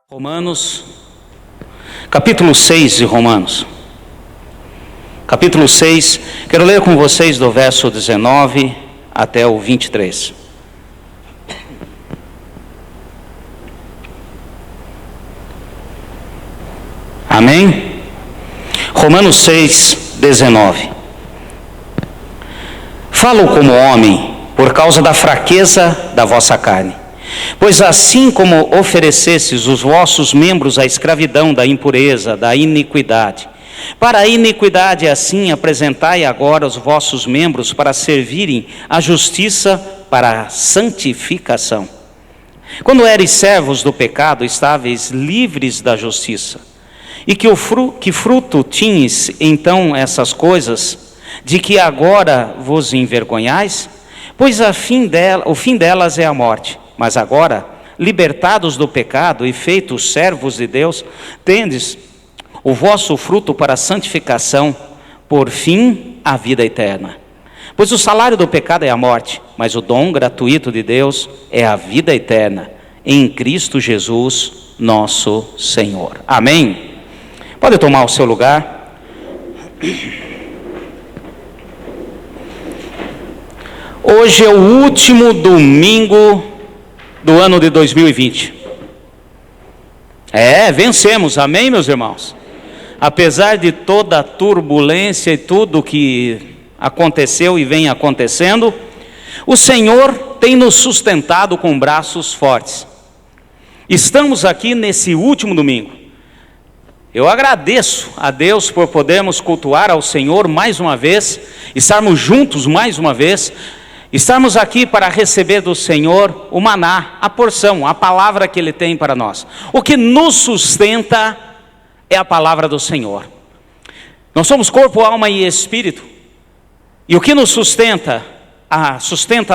Romanos, capítulo 6 de Romanos. Capítulo 6, quero ler com vocês do verso 19 até o 23. Amém? Romanos 6, 19. Falo como homem, por causa da fraqueza da vossa carne. Pois assim como oferecestes os vossos membros à escravidão da impureza, da iniquidade, para a iniquidade assim apresentai agora os vossos membros para servirem à justiça, para a santificação. Quando eres servos do pecado, estáveis livres da justiça. E que fruto tinhas então essas coisas, de que agora vos envergonhais? Pois o fim delas é a morte. Mas agora, libertados do pecado e feitos servos de Deus, tendes o vosso fruto para a santificação, por fim a vida eterna. Pois o salário do pecado é a morte, mas o dom gratuito de Deus é a vida eterna, em Cristo Jesus, nosso Senhor. Amém? Pode tomar o seu lugar. Hoje é o último domingo do ano de 2020. Vencemos, amém, meus irmãos? Apesar de toda a turbulência e tudo que aconteceu e vem acontecendo, o Senhor tem nos sustentado com braços fortes. Estamos aqui nesse último domingo. Eu agradeço a Deus por podermos cultuar ao Senhor mais uma vez, estarmos juntos mais uma vez, estarmos aqui para receber do Senhor o maná, a porção, a palavra que Ele tem para nós. O que nos sustenta é a palavra do Senhor. Nós somos corpo, alma e espírito. E o que nos sustenta a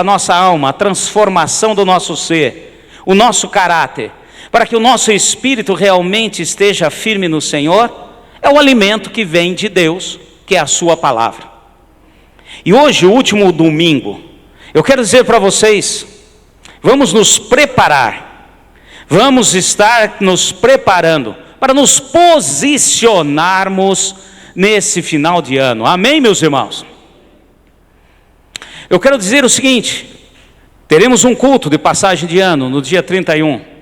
nossa alma, a transformação do nosso ser, o nosso caráter, para que o nosso espírito realmente esteja firme no Senhor, é o alimento que vem de Deus, que é a sua palavra. E hoje, o último domingo, eu quero dizer para vocês, vamos nos preparar, vamos estar nos preparando para nos posicionarmos nesse final de ano. Amém, meus irmãos? Eu quero dizer o seguinte, teremos um culto de passagem de ano no dia 31.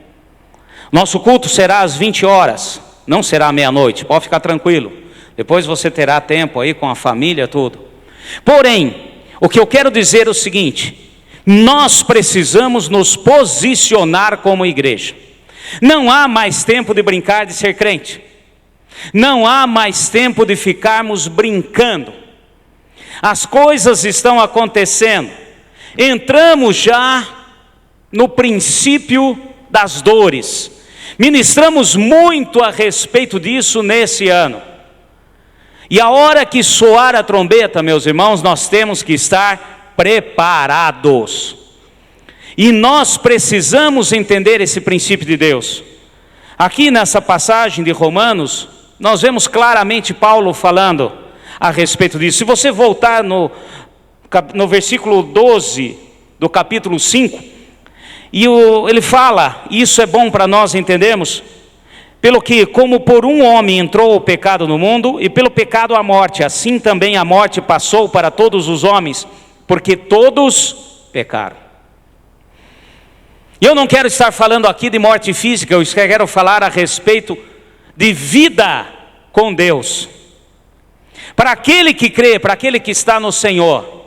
Nosso culto será às 20 horas, não será à meia-noite, pode ficar tranquilo. Depois você terá tempo aí com a família, tudo. Porém, o que eu quero dizer é o seguinte, nós precisamos nos posicionar como igreja. Não há mais tempo de brincar de ser crente. Não há mais tempo de ficarmos brincando. As coisas estão acontecendo. Entramos já no princípio das dores. Ministramos muito a respeito disso nesse ano. E a hora que soar a trombeta, meus irmãos, nós temos que estar preparados. E nós precisamos entender esse princípio de Deus. Aqui nessa passagem de Romanos, nós vemos claramente Paulo falando a respeito disso. Se você voltar no versículo 12 do capítulo 5, ele fala, e isso é bom para nós entendermos, pelo que, como por um homem entrou o pecado no mundo, e pelo pecado a morte, assim também a morte passou para todos os homens, porque todos pecaram. E eu não quero estar falando aqui de morte física, eu quero falar a respeito de vida com Deus. Para aquele que crê, para aquele que está no Senhor,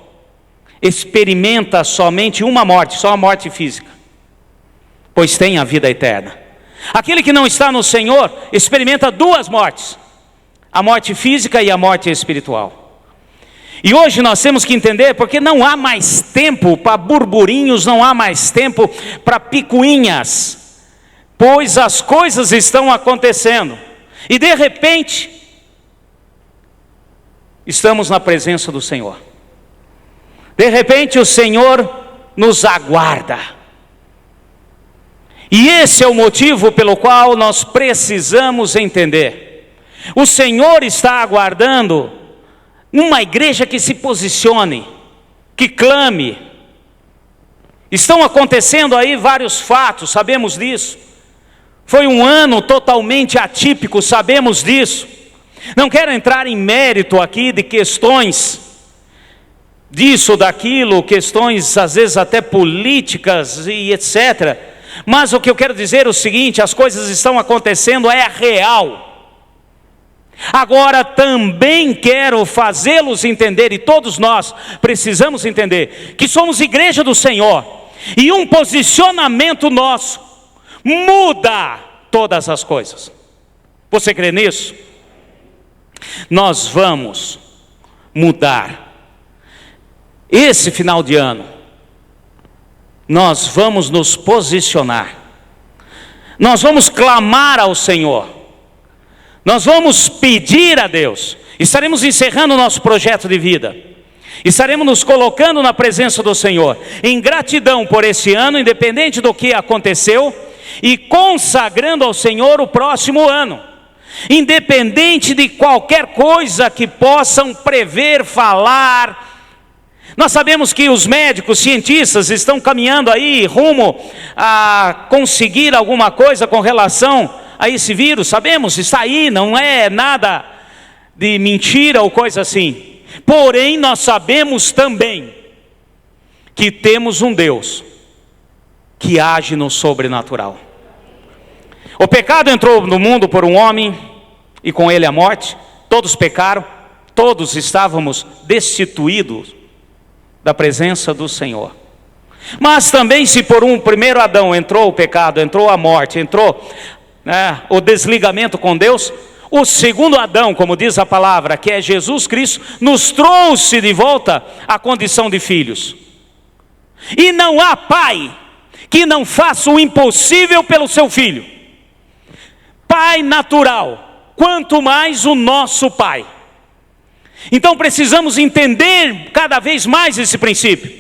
experimenta somente uma morte, só a morte física, pois tem a vida eterna. Aquele que não está no Senhor experimenta duas mortes, a morte física e a morte espiritual. E hoje nós temos que entender, porque não há mais tempo para burburinhos, não há mais tempo para picuinhas, pois as coisas estão acontecendo, e de repente, estamos na presença do Senhor. De repente o Senhor nos aguarda. E esse é o motivo pelo qual nós precisamos entender. O Senhor está aguardando uma igreja que se posicione, que clame, Estão acontecendo aí vários fatos, sabemos disso. Foi um ano totalmente atípico, sabemos disso. Não quero entrar em mérito aqui de questões disso, daquilo, questões às vezes até políticas e etc. Mas o que eu quero dizer é o seguinte: as coisas estão acontecendo, é real. Agora também quero fazê-los entender, e todos nós precisamos entender, que somos igreja do Senhor, e um posicionamento nosso muda todas as coisas. Você crê nisso? Nós vamos mudar. Esse final de ano, nós vamos nos posicionar, nós vamos clamar ao Senhor, nós vamos pedir a Deus, estaremos encerrando o nosso projeto de vida, estaremos nos colocando na presença do Senhor, em gratidão por esse ano, independente do que aconteceu, e consagrando ao Senhor o próximo ano, independente de qualquer coisa que possam prever, falar. Nós sabemos que os médicos, cientistas estão caminhando aí rumo a conseguir alguma coisa com relação a esse vírus. Sabemos, está aí, não é nada de mentira ou coisa assim. Porém, nós sabemos também que temos um Deus que age no sobrenatural. O pecado entrou no mundo por um homem e com ele a morte. Todos pecaram, todos estávamos destituídos da presença do Senhor. Mas também, se por um primeiro Adão entrou o pecado, entrou a morte, entrou o desligamento com Deus, o segundo Adão, como diz a palavra, que é Jesus Cristo, nos trouxe de volta à condição de filhos. E não há pai que não faça o impossível pelo seu filho. Pai natural, quanto mais o nosso Pai. Então precisamos entender cada vez mais esse princípio,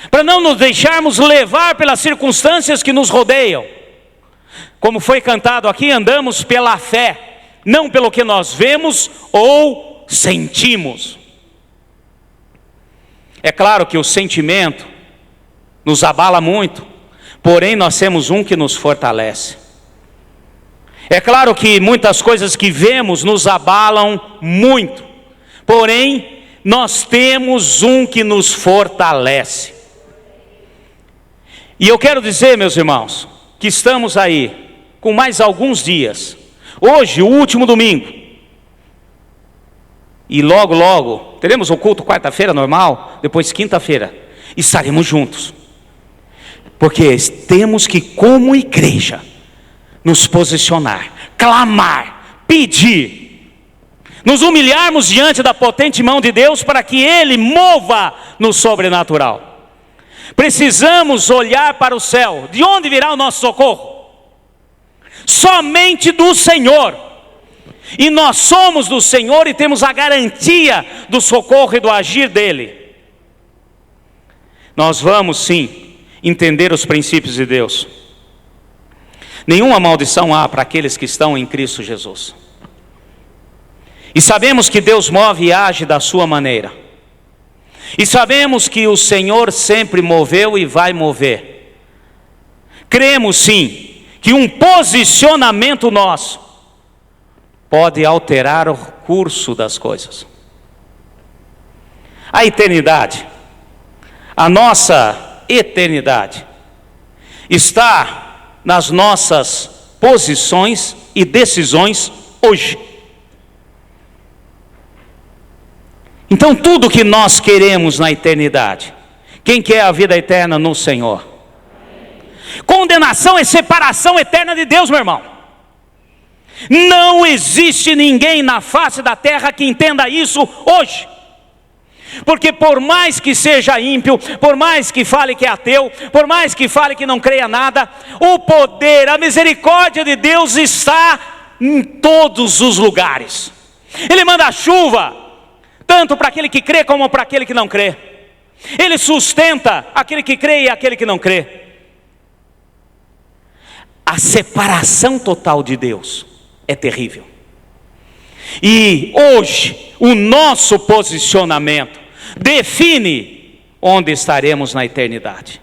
para não nos deixarmos levar pelas circunstâncias que nos rodeiam. Como foi cantado aqui, andamos pela fé, não pelo que nós vemos ou sentimos. É claro que o sentimento nos abala muito, porém nós temos um que nos fortalece. É claro que muitas coisas que vemos nos abalam muito, porém, nós temos um que nos fortalece. E eu quero dizer, meus irmãos, que estamos aí com mais alguns dias. Hoje, o último domingo. E logo, logo, teremos o culto quarta-feira normal, depois quinta-feira. Estaremos juntos. Porque temos que, como igreja, nos posicionar, clamar, pedir, nos humilharmos diante da potente mão de Deus para que Ele mova no sobrenatural. Precisamos olhar para o céu. De onde virá o nosso socorro? Somente do Senhor. E nós somos do Senhor e temos a garantia do socorro e do agir dEle. Nós vamos sim entender os princípios de Deus. Nenhuma maldição há para aqueles que estão em Cristo Jesus. E sabemos que Deus move e age da sua maneira. E sabemos que o Senhor sempre moveu e vai mover. Cremos sim que um posicionamento nosso pode alterar o curso das coisas. A eternidade, a nossa eternidade, está nas nossas posições e decisões hoje. Então tudo que nós queremos na eternidade, quem quer a vida eterna no Senhor? Condenação é separação eterna de Deus, meu irmão. Não existe ninguém na face da terra que entenda isso hoje. Porque por mais que seja ímpio, por mais que fale que é ateu, por mais que fale que não creia nada, o poder, a misericórdia de Deus está em todos os lugares. Ele manda a chuva, tanto para aquele que crê como para aquele que não crê. Ele sustenta aquele que crê e aquele que não crê. A separação total de Deus é terrível. E hoje, o nosso posicionamento define onde estaremos na eternidade.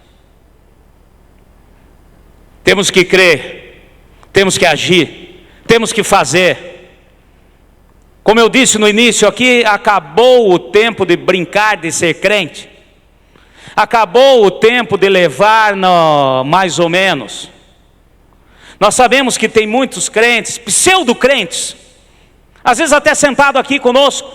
Temos que crer, temos que agir, temos que fazer. Como eu disse no início aqui, acabou o tempo de brincar de ser crente. Acabou o tempo de levar no mais ou menos. Nós sabemos que tem muitos crentes, pseudo-crentes, às vezes até sentado aqui conosco,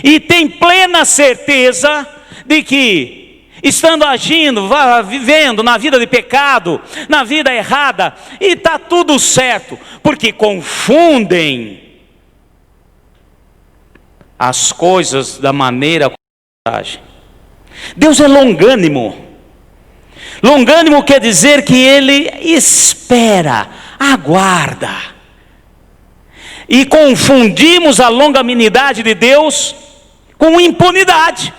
e tem plena certeza de que, estando agindo, vivendo na vida de pecado, na vida errada, e está tudo certo, porque confundem as coisas da maneira como agem. Deus é longânimo. Longânimo quer dizer que Ele espera, aguarda. E confundimos a longanimidade de Deus com impunidade.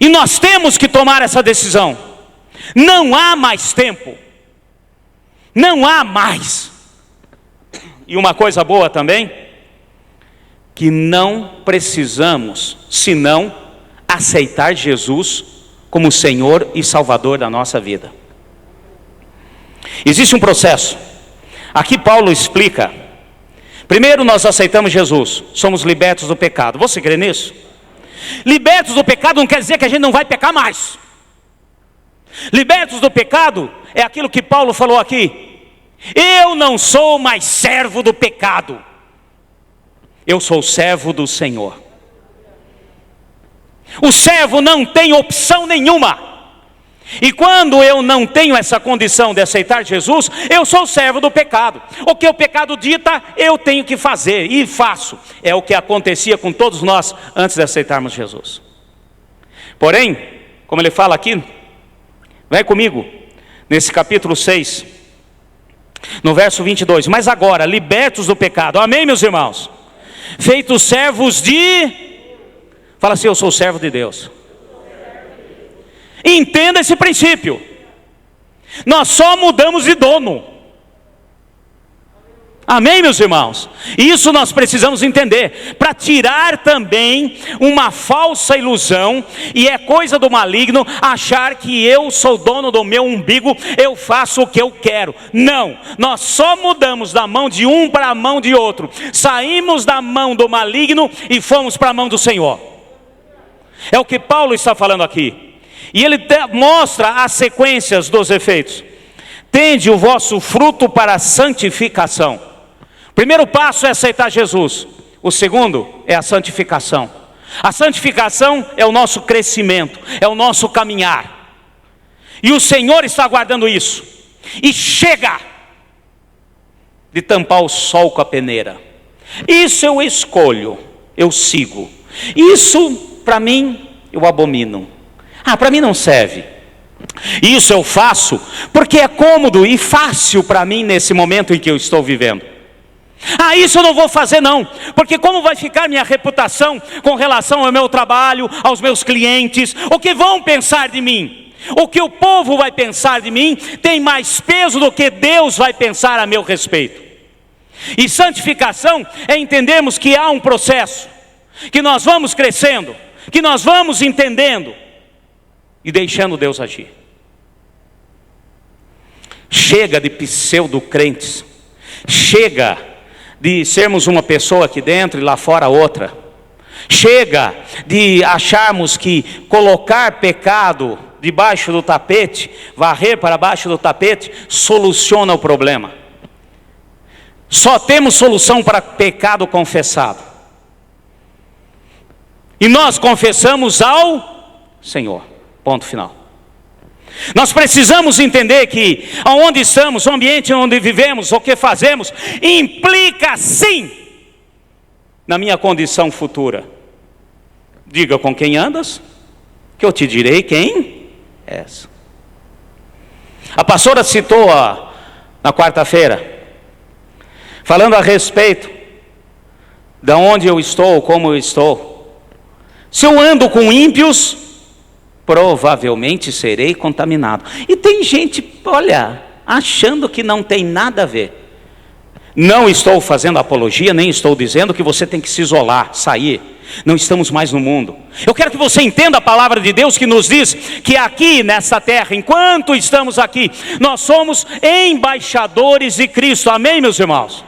E nós temos que tomar essa decisão. Não há mais tempo. Não há mais. E uma coisa boa também, que não precisamos, senão aceitar Jesus como Senhor e Salvador da nossa vida. Existe um processo. Aqui Paulo explica. Primeiro nós aceitamos Jesus, somos libertos do pecado. Você crê nisso? Libertos do pecado não quer dizer que a gente não vai pecar mais. Libertos do pecado é aquilo que Paulo falou aqui. Eu não sou mais servo do pecado. Eu sou servo do Senhor. O servo não tem opção nenhuma. E quando eu não tenho essa condição de aceitar Jesus, eu sou servo do pecado. O que o pecado dita, eu tenho que fazer, e faço. É o que acontecia com todos nós antes de aceitarmos Jesus. Porém, como ele fala aqui, vai comigo, nesse capítulo 6, no verso 22. Mas agora, libertos do pecado, amém, meus irmãos? Feitos servos de... Fala assim, eu sou servo de Deus. Entenda esse princípio. Nós só mudamos de dono. Amém, meus irmãos? Isso nós precisamos entender, para tirar também uma falsa ilusão, e é coisa do maligno achar que eu sou dono do meu umbigo, eu faço o que eu quero. Não, nós só mudamos da mão de um para a mão de outro. Saímos da mão do maligno e fomos para a mão do Senhor. É o que Paulo está falando aqui. E ele mostra as sequências dos efeitos. Tende o vosso fruto para a santificação. O primeiro passo é aceitar Jesus. O segundo é a santificação. A santificação é o nosso crescimento, é o nosso caminhar. E o Senhor está aguardando isso. E chega de tampar o sol com a peneira. Isso eu escolho, eu sigo. Isso para mim eu abomino. Para mim não serve. Isso eu faço porque é cômodo e fácil para mim nesse momento em que eu estou vivendo. Isso eu não vou fazer não, porque como vai ficar minha reputação com relação ao meu trabalho, aos meus clientes? O que vão pensar de mim? O que o povo vai pensar de mim tem mais peso do que Deus vai pensar a meu respeito. E santificação é entendermos que há um processo, que nós vamos crescendo, que nós vamos entendendo e deixando Deus agir. Chega de pseudo-crentes. Chega de sermos uma pessoa aqui dentro e lá fora outra. Chega de acharmos que colocar pecado debaixo do tapete, varrer para baixo do tapete, soluciona o problema. Só temos solução para pecado confessado. E nós confessamos ao Senhor. Ponto final. Nós precisamos entender que aonde estamos, o ambiente onde vivemos, o que fazemos, implica sim na minha condição futura. Diga com quem andas, que eu te direi quem és. A pastora citou na quarta-feira, falando a respeito de onde eu estou, como eu estou. Se eu ando com ímpios, provavelmente serei contaminado. E tem gente, olha, achando que não tem nada a ver. Não estou fazendo apologia, nem estou dizendo que você tem que se isolar, sair. não estamos mais no mundo. Eu quero que você entenda a palavra de Deus que nos diz que aqui nessa terra, enquanto estamos aqui, nós somos embaixadores de Cristo. Amém, meus irmãos?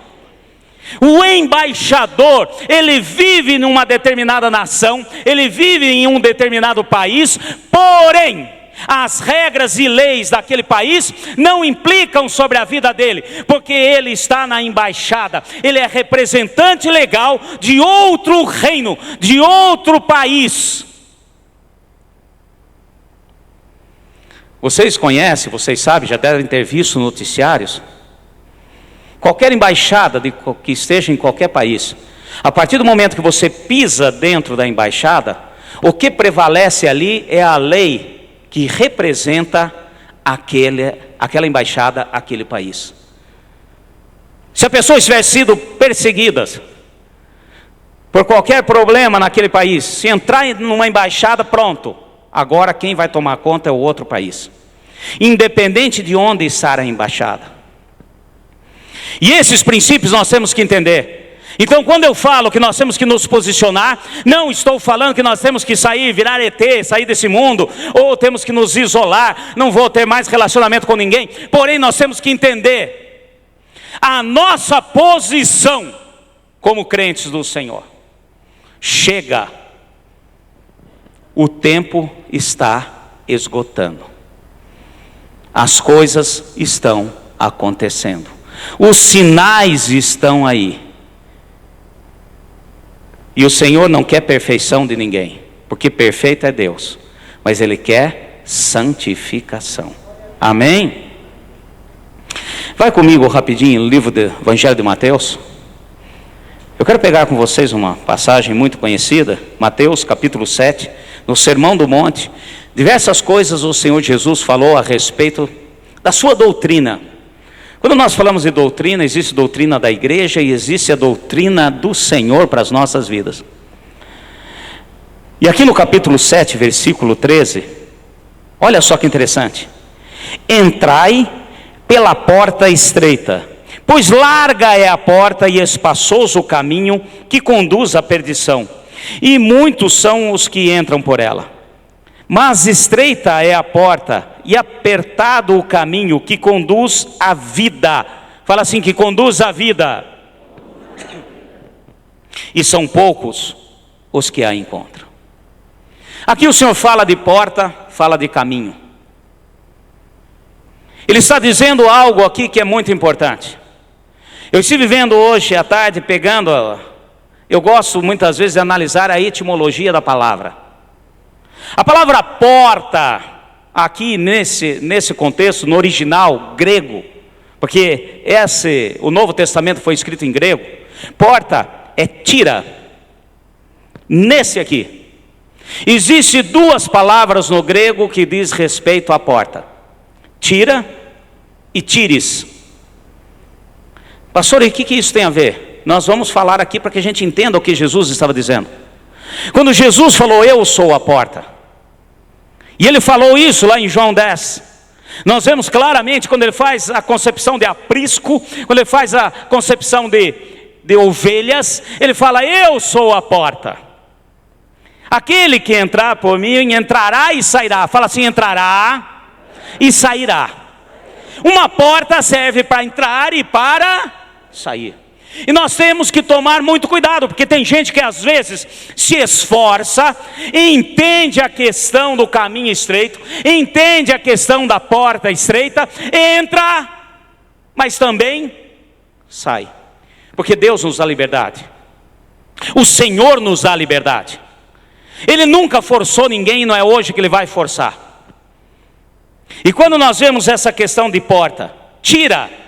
O embaixador, ele vive numa determinada nação, ele vive em um determinado país, porém, as regras e leis daquele país não implicam sobre a vida dele, porque ele está na embaixada, ele é representante legal de outro reino, de outro país. Vocês conhecem, vocês sabem, já devem ter visto noticiários. Qualquer embaixada que esteja em qualquer país, a partir do momento que você pisa dentro da embaixada, o que prevalece ali é a lei que representa aquela embaixada, aquele país. Se a pessoa tivesse sido perseguida por qualquer problema naquele país, se entrar numa embaixada, pronto, agora quem vai tomar conta é o outro país, independente de onde está a embaixada. E esses princípios nós temos que entender. Então, quando eu falo que nós temos que nos posicionar, não estou falando que nós temos que sair, virar ET, sair desse mundo, ou temos que nos isolar, não vou ter mais relacionamento com ninguém. Porém, nós temos que entender a nossa posição como crentes do Senhor. Chega, o tempo está esgotando, as coisas estão acontecendo, os sinais estão aí. E o Senhor não quer perfeição de ninguém, porque perfeito é Deus, mas Ele quer santificação. Amém? Vai comigo rapidinho no livro do Evangelho de Mateus. Eu quero pegar com vocês uma passagem muito conhecida, Mateus capítulo 7, no Sermão do Monte. Diversas coisas o Senhor Jesus falou a respeito da sua doutrina. Quando nós falamos de doutrina, existe doutrina da igreja e existe a doutrina do Senhor para as nossas vidas. E aqui no capítulo 7, versículo 13, olha só que interessante. Entrai pela porta estreita, pois larga é a porta e espaçoso o caminho que conduz à perdição, e muitos são os que entram por ela. Mas estreita é a porta e apertado o caminho que conduz à vida. Fala assim, que conduz à vida. E são poucos os que a encontram. Aqui o Senhor fala de porta, fala de caminho. Ele está dizendo algo aqui que é muito importante. Eu estive vendo hoje à tarde, eu gosto muitas vezes de analisar a etimologia da palavra. A palavra porta, aqui nesse contexto, no original grego, porque o Novo Testamento foi escrito em grego, porta é tira. Nesse aqui, existe duas palavras no grego que diz respeito à porta: tira e tires. Pastor, e o que isso tem a ver? Nós vamos falar aqui para que a gente entenda o que Jesus estava dizendo. Quando Jesus falou, eu sou a porta, e ele falou isso lá em João 10, nós vemos claramente quando ele faz a concepção de aprisco, quando ele faz a concepção de ovelhas, ele fala, eu sou a porta. Aquele que entrar por mim, entrará e sairá. Fala assim, entrará e sairá. Uma porta serve para entrar e para sair. E nós temos que tomar muito cuidado, porque tem gente que às vezes se esforça, entende a questão do caminho estreito, entende a questão da porta estreita, entra, mas também sai. Porque Deus nos dá liberdade. O Senhor nos dá liberdade. Ele nunca forçou ninguém e não é hoje que Ele vai forçar. E quando nós vemos essa questão de porta, tira,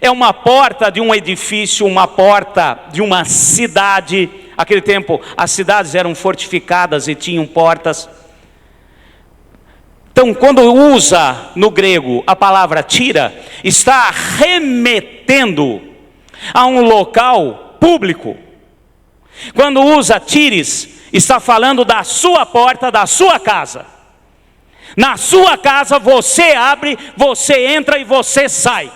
é uma porta de um edifício, uma porta de uma cidade. Naquele tempo as cidades eram fortificadas e tinham portas. Então quando usa no grego a palavra tira, está remetendo a um local público. Quando usa tires, está falando da sua porta, da sua casa. Na sua casa você abre, você entra e você sai.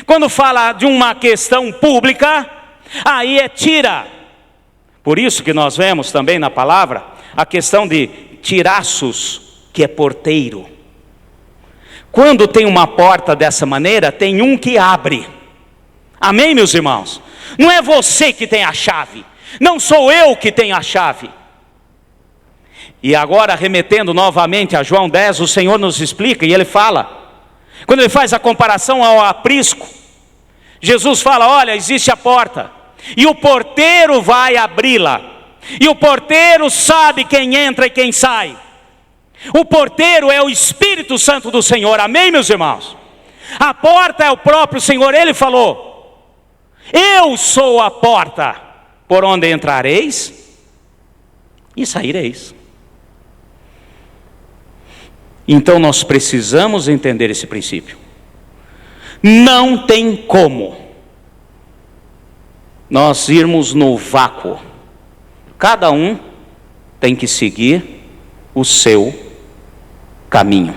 Quando fala de uma questão pública, aí é tira. Por isso que nós vemos também na palavra a questão de tiraços, que é porteiro. Quando tem uma porta dessa maneira, tem um que abre. Amém, meus irmãos? Não é você que tem a chave, não sou eu que tenho a chave. E agora, remetendo novamente a João 10, o Senhor nos explica, e Ele fala, quando Ele faz a comparação ao aprisco, Jesus fala, olha, existe a porta, e o porteiro vai abri-la, e o porteiro sabe quem entra e quem sai. O porteiro é o Espírito Santo do Senhor, amém, meus irmãos? A porta é o próprio Senhor. Ele falou, eu sou a porta, por onde entrareis e saireis. Então nós precisamos entender esse princípio. Não tem como nós irmos no vácuo. Cada um tem que seguir o seu caminho.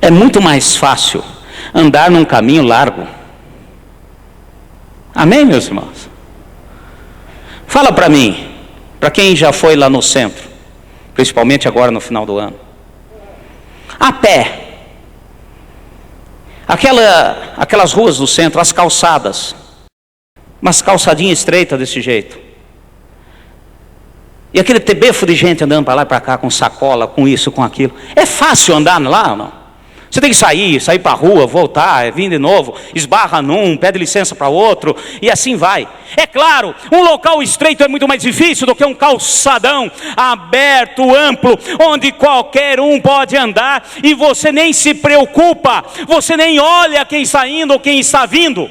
É muito mais fácil andar num caminho largo. Amém, meus irmãos? Fala para mim, para quem já foi lá no centro, principalmente agora no final do ano, a pé, aquelas ruas do centro, as calçadas, umas calçadinhas estreitas desse jeito, e aquele tebefo de gente andando para lá e para cá com sacola, com isso, com aquilo. É fácil andar lá ou não? Você tem que sair para a rua, voltar, vir de novo, esbarra num, pede licença para outro, e assim vai. É claro, um local estreito é muito mais difícil do que um calçadão aberto, amplo, onde qualquer um pode andar, e você nem se preocupa, você nem olha quem está indo ou quem está vindo.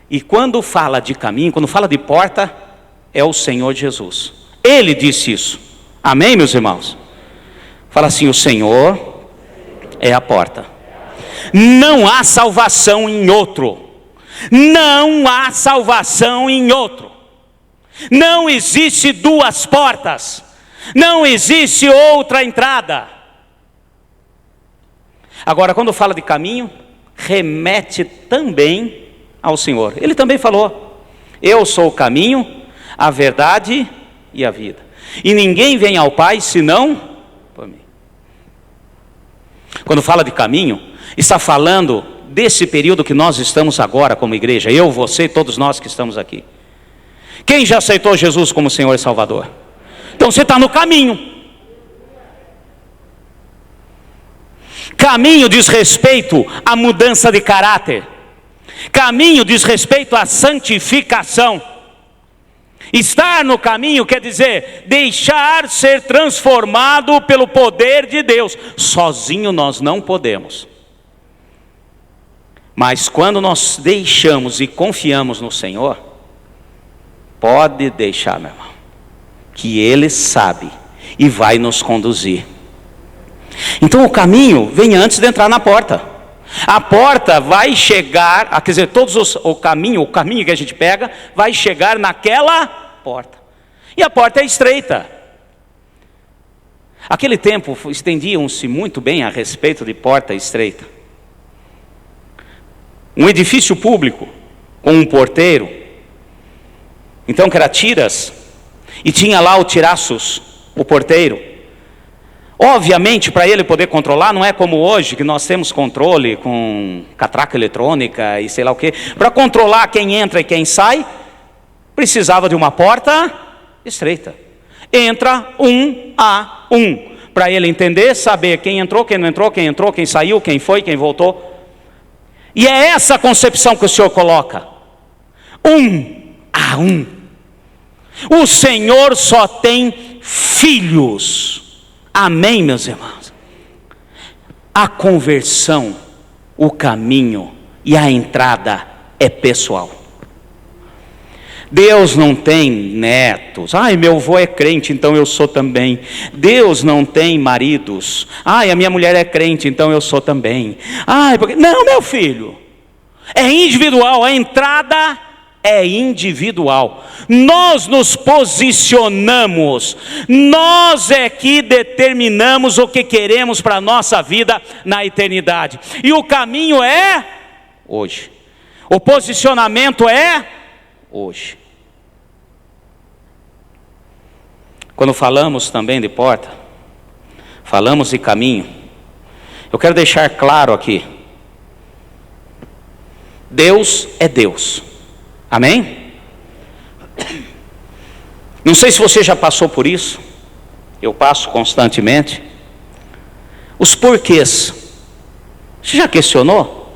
E quando fala de caminho, quando fala de porta, é o Senhor Jesus. Ele disse isso. Amém, meus irmãos? Fala assim, o Senhor é a porta. Não há salvação em outro. Não há salvação em outro. Não existe duas portas. Não existe outra entrada. Agora, quando fala de caminho, remete também ao Senhor. Ele também falou, eu sou o caminho, a verdade e a vida. E ninguém vem ao Pai senão por mim. Quando fala de caminho, está falando desse período que nós estamos agora como igreja. Eu, você, todos nós que estamos aqui. Quem já aceitou Jesus como Senhor e Salvador? Então você está no caminho. Caminho diz respeito à mudança de caráter. Caminho diz respeito à santificação. Estar no caminho quer dizer deixar ser transformado pelo poder de Deus. Sozinho nós não podemos. Mas quando nós deixamos e confiamos no Senhor, pode deixar, meu irmão, que Ele sabe e vai nos conduzir. Então o caminho vem antes de entrar na porta. A porta vai chegar, quer dizer, o caminho que a gente pega, vai chegar naquela porta. E a porta é estreita. Aquele tempo estendiam-se muito bem a respeito de porta estreita. Um edifício público com um porteiro, então que era tiras, e tinha lá o tiraços, o porteiro. Obviamente, para ele poder controlar, não é como hoje, que nós temos controle com catraca eletrônica e sei lá o quê. Para controlar quem entra e quem sai, precisava de uma porta estreita. Entra um a um, para ele entender, saber quem entrou, quem não entrou, quem saiu, quem foi, quem voltou. E é essa concepção que o Senhor coloca. Um a um. O Senhor só tem filhos. Amém, meus irmãos? A conversão, o caminho e a entrada é pessoal. Deus não tem netos. Ai, meu avô é crente, então eu sou também. Deus não tem maridos. Ai, a minha mulher é crente, então eu sou também. Ai, porque... Não, meu filho. É individual, a entrada é individual. Nós nos posicionamos, nós é que determinamos o que queremos para a nossa vida na eternidade. E o caminho é hoje. O posicionamento é hoje. Quando falamos também de porta, falamos de caminho, eu quero deixar claro aqui: Deus é Deus. Amém? Não sei se você já passou por isso. Eu passo constantemente. Os porquês. Você já questionou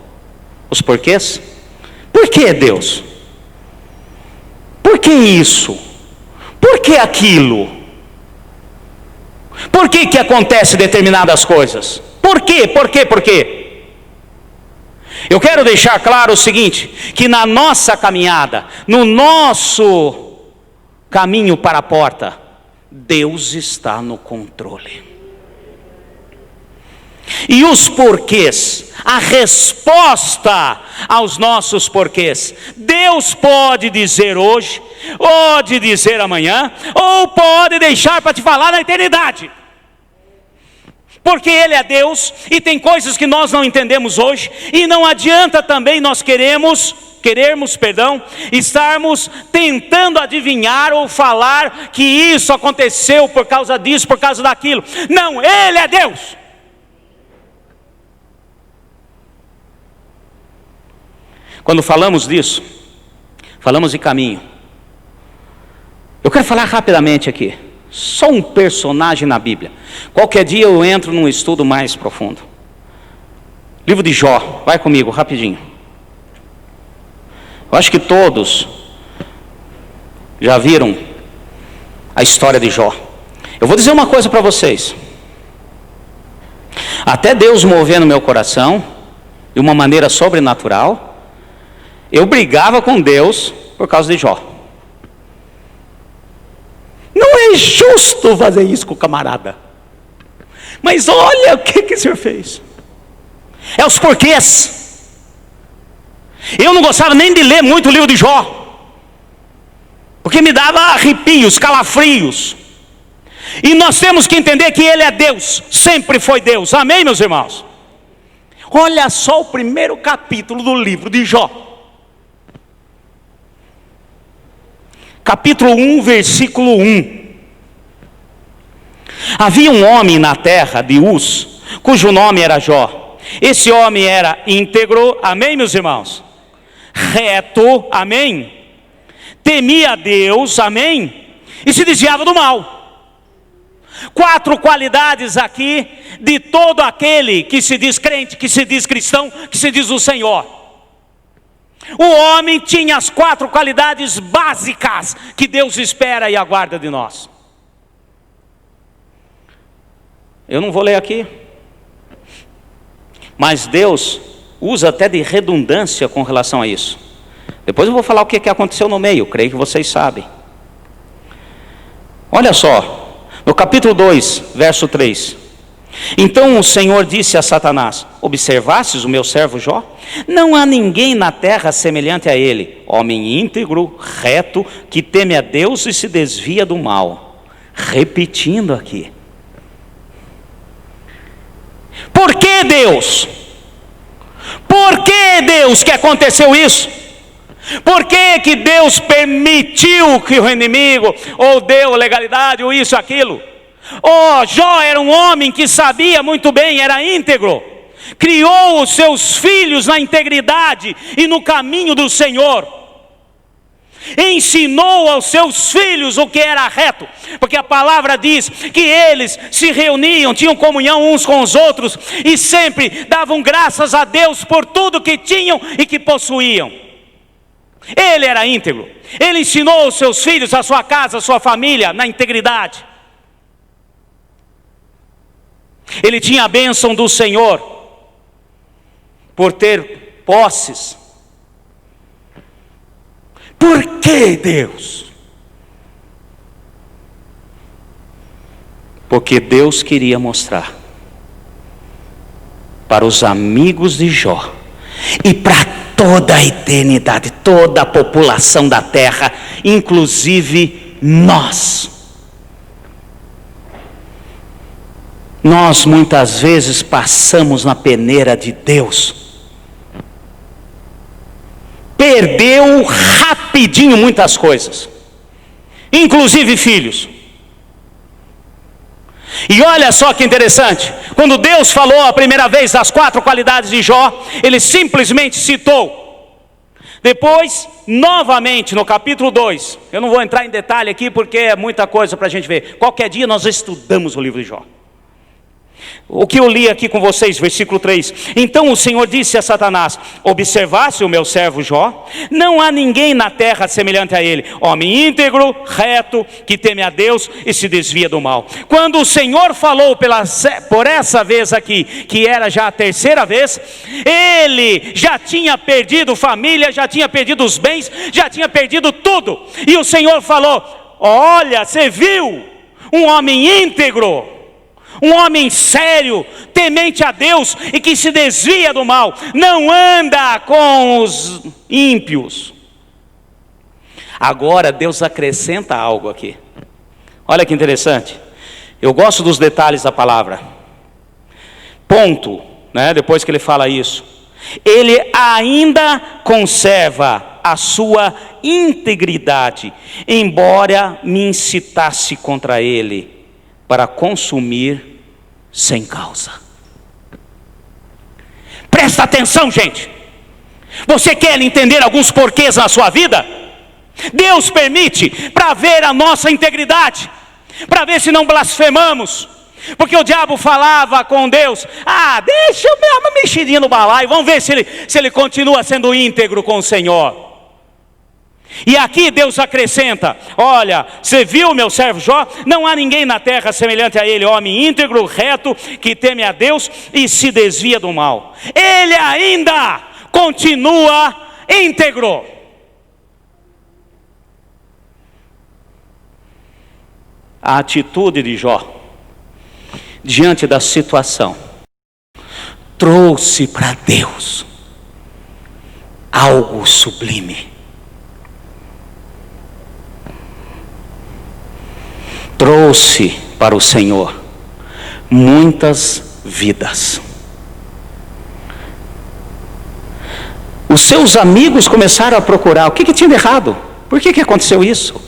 os porquês? Por que Deus? Por que isso? Por que aquilo? Por que que acontece determinadas coisas? Por quê? Por quê? Por quê? Eu quero deixar claro o seguinte, que na nossa caminhada, no nosso caminho para a porta, Deus está no controle. E os porquês, a resposta aos nossos porquês, Deus pode dizer hoje, pode dizer amanhã, ou pode deixar para te falar na eternidade. Porque Ele é Deus e tem coisas que nós não entendemos hoje, e não adianta também nós querermos, estarmos tentando adivinhar ou falar que isso aconteceu por causa disso, por causa daquilo. Não, Ele é Deus. Quando falamos disso, falamos de caminho. Eu quero falar rapidamente aqui, só um personagem na Bíblia. Qualquer dia eu entro num estudo mais profundo. Livro de Jó, vai comigo rapidinho. Eu acho que todos já viram a história de Jó. Eu vou dizer uma coisa para vocês. Até Deus mover no meu coração, de uma maneira sobrenatural, eu brigava com Deus por causa de Jó. Não é justo fazer isso com o camarada. Mas olha o que o Senhor fez. É os porquês. Eu não gostava nem de ler muito o livro de Jó, porque me dava arrepios, calafrios. E nós temos que entender que Ele é Deus, sempre foi Deus. Amém, meus irmãos? Olha só o primeiro capítulo do livro de Jó. Capítulo 1, versículo 1. Havia um homem na terra de Uz, cujo nome era Jó. Esse homem era íntegro, amém, meus irmãos? Reto, amém? Temia a Deus, amém? E se desviava do mal. 4 qualidades aqui de todo aquele que se diz crente, que se diz cristão, que se diz o Senhor. O homem tinha as 4 qualidades básicas que Deus espera e aguarda de nós. Eu não vou ler aqui, mas Deus usa até de redundância com relação a isso. Depois eu vou falar o que aconteceu no meio, creio que vocês sabem. Olha só, no capítulo 2, verso 3. Então o Senhor disse a Satanás: observastes o meu servo Jó? Não há ninguém na terra semelhante a ele, homem íntegro, reto, que teme a Deus e se desvia do mal. Repetindo aqui. Por que Deus? Por que Deus que aconteceu isso? Por que Deus permitiu que o inimigo, ou deu legalidade, ou isso, aquilo? Jó era um homem que sabia muito bem, era íntegro, criou os seus filhos na integridade e no caminho do Senhor, ensinou aos seus filhos o que era reto, porque a palavra diz que eles se reuniam, tinham comunhão uns com os outros, e sempre davam graças a Deus por tudo que tinham e que possuíam. Ele era íntegro, ele ensinou os seus filhos, a sua casa, a sua família, na integridade. Ele tinha a bênção do Senhor, por ter posses. Por que Deus? Porque Deus queria mostrar para os amigos de Jó e para toda a eternidade, toda a população da terra, inclusive nós. Nós muitas vezes passamos na peneira de Deus perdeu rapidinho muitas coisas, inclusive filhos. E olha só que interessante, quando Deus falou a primeira vez das 4 qualidades de Jó, Ele simplesmente citou. Depois, novamente, no capítulo 2, eu não vou entrar em detalhe aqui porque é muita coisa para a gente ver. Qualquer dia nós estudamos o livro de Jó. O que eu li aqui com vocês, versículo 3. Então o Senhor disse a Satanás: observaste o meu servo Jó? Não há ninguém na terra semelhante a ele, homem íntegro, reto, que teme a Deus e se desvia do mal. Quando o Senhor falou por essa vez aqui, que era já a 3ª vez, ele já tinha perdido família, já tinha perdido os bens, já tinha perdido tudo. E o Senhor falou: olha, você viu um homem íntegro, um homem sério, temente a Deus e que se desvia do mal, não anda com os ímpios. Agora Deus acrescenta algo aqui. Olha que interessante. Eu gosto dos detalhes da palavra. Ponto, né? Depois que ele fala isso, ele ainda conserva a sua integridade, embora me incitasse contra ele para consumir sem causa. Presta atenção, gente. Você quer entender alguns porquês na sua vida? Deus permite para ver a nossa integridade, para ver se não blasfemamos. Porque o diabo falava com Deus: deixa eu dar uma mexidinha no balaio, vamos ver se ele continua sendo íntegro com o Senhor. E aqui Deus acrescenta: olha, você viu meu servo Jó? Não há ninguém na terra semelhante a ele, homem íntegro, reto, que teme a Deus e se desvia do mal. Ele ainda continua íntegro. A atitude de Jó diante da situação trouxe para Deus algo sublime. Trouxe para o Senhor muitas vidas. Os seus amigos começaram a procurar o que tinha de errado. Por que aconteceu isso?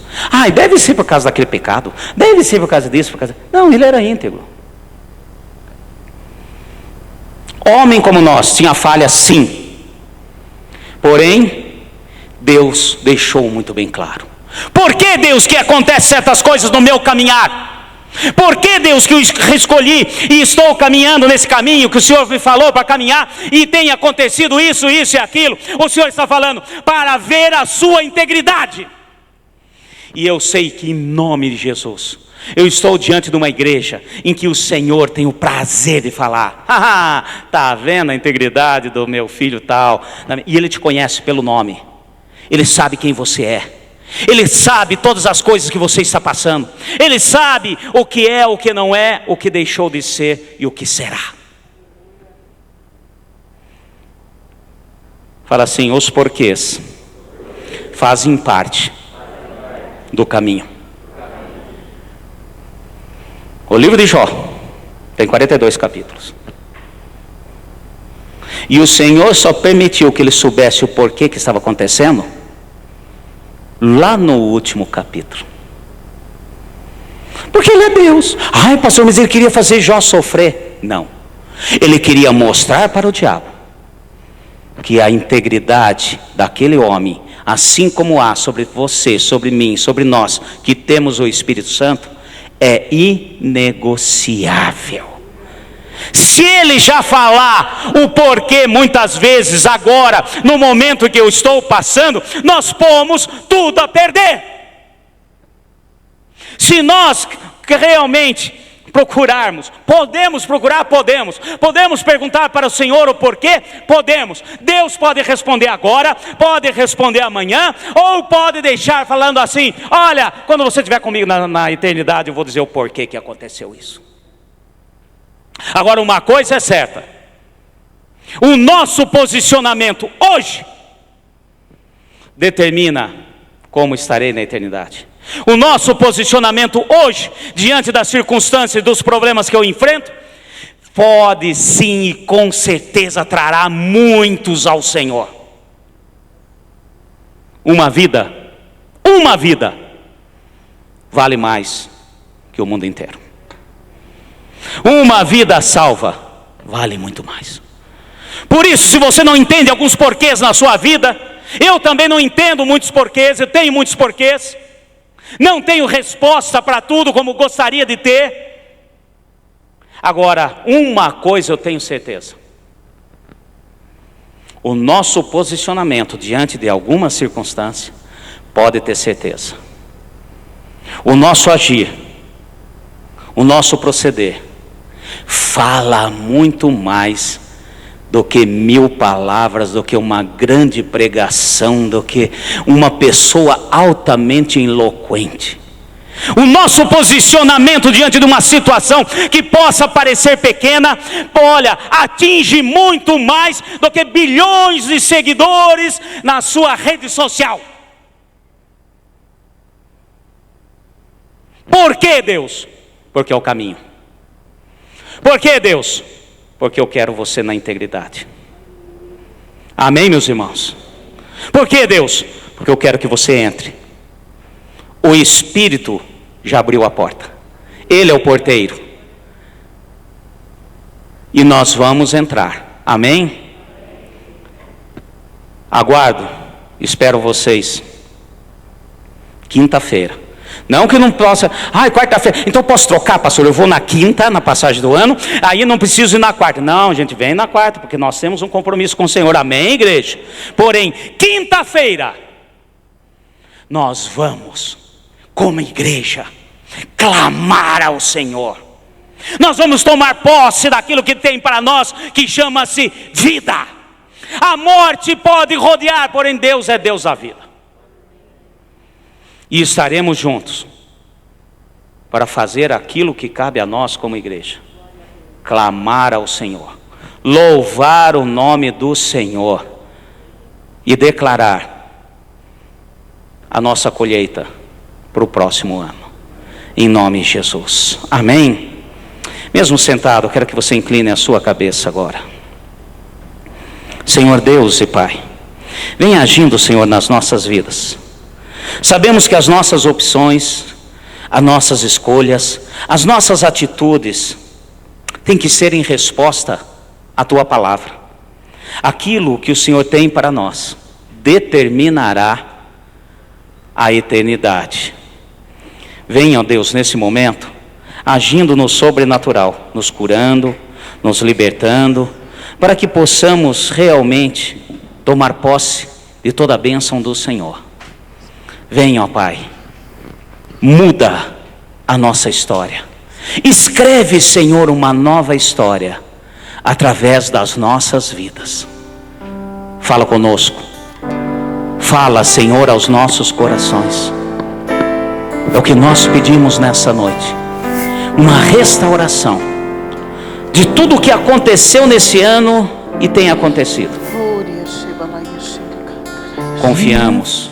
Deve ser por causa daquele pecado, deve ser por causa disso, por causa... Não, ele era íntegro. Homem como nós, tinha falha sim. Porém, Deus deixou muito bem claro. Por que, Deus, que acontecem certas coisas no meu caminhar? Por que, Deus, que eu escolhi e estou caminhando nesse caminho que o Senhor me falou para caminhar e tem acontecido isso e aquilo? O Senhor está falando para ver a sua integridade. E eu sei que em nome de Jesus, eu estou diante de uma igreja em que o Senhor tem o prazer de falar: está vendo a integridade do meu filho tal? E Ele te conhece pelo nome. Ele sabe quem você é. Ele sabe todas as coisas que você está passando. Ele sabe o que é, o que não é, o que deixou de ser e o que será. Fala assim: os porquês fazem parte do caminho. O livro de Jó tem 42 capítulos. E o Senhor só permitiu que ele soubesse o porquê que estava acontecendo lá no último capítulo. Porque ele é Deus. Pastor, mas ele queria fazer Jó sofrer. Não. Ele queria mostrar para o diabo que a integridade daquele homem, assim como há sobre você, sobre mim, sobre nós, que temos o Espírito Santo, é inegociável. Se ele já falar o porquê muitas vezes agora, no momento que eu estou passando, nós pomos tudo a perder. Se nós realmente procurarmos, podemos procurar, podemos perguntar para o Senhor o porquê, podemos. Deus pode responder agora, pode responder amanhã, ou pode deixar falando assim: olha, quando você estiver comigo na eternidade, eu vou dizer o porquê que aconteceu isso. Agora, uma coisa é certa: o nosso posicionamento hoje determina como estarei na eternidade. O nosso posicionamento hoje, diante das circunstâncias e dos problemas que eu enfrento, pode sim e com certeza trará muitos ao Senhor. uma vida vale mais que o mundo inteiro. Uma vida salva vale muito mais. Por isso, se você não entende alguns porquês na sua vida, eu também não entendo muitos porquês, eu tenho muitos porquês, não tenho resposta para tudo como gostaria de ter. Agora, uma coisa eu tenho certeza: o nosso posicionamento diante de alguma circunstância, pode ter certeza, o nosso agir, o nosso proceder, fala muito mais do que 1000 palavras, do que uma grande pregação, do que uma pessoa altamente eloquente. O nosso posicionamento diante de uma situação que possa parecer pequena, olha, atinge muito mais do que bilhões de seguidores na sua rede social. Por que, Deus? Porque é o caminho. Por que, Deus? Porque eu quero você na integridade. Amém, meus irmãos? Por que, Deus? Porque eu quero que você entre. O Espírito já abriu a porta. Ele é o porteiro. E nós vamos entrar. Amém? Aguardo, espero vocês quinta-feira. Não que não possa, quarta-feira, então eu posso trocar, pastor, eu vou na quinta, na passagem do ano, aí não preciso ir na quarta. Não, gente, vem na quarta, porque nós temos um compromisso com o Senhor, amém, igreja? Porém, quinta-feira, nós vamos, como igreja, clamar ao Senhor. Nós vamos tomar posse daquilo que tem para nós, que chama-se vida. A morte pode rodear, porém Deus é Deus da vida. E estaremos juntos para fazer aquilo que cabe a nós como igreja: clamar ao Senhor, louvar o nome do Senhor e declarar a nossa colheita para o próximo ano, em nome de Jesus, amém? Mesmo sentado, eu quero que você incline a sua cabeça agora. Senhor Deus e Pai, vem agindo, Senhor, nas nossas vidas. Sabemos que as nossas opções, as nossas escolhas, as nossas atitudes têm que ser em resposta à Tua palavra. Aquilo que o Senhor tem para nós determinará a eternidade. Venha, ó Deus, nesse momento, agindo no sobrenatural, nos curando, nos libertando, para que possamos realmente tomar posse de toda a bênção do Senhor. Venha, ó Pai, muda a nossa história. Escreve, Senhor, uma nova história através das nossas vidas. Fala conosco. Fala, Senhor, aos nossos corações. É o que nós pedimos nessa noite. Uma restauração de tudo o que aconteceu nesse ano e tem acontecido. Confiamos.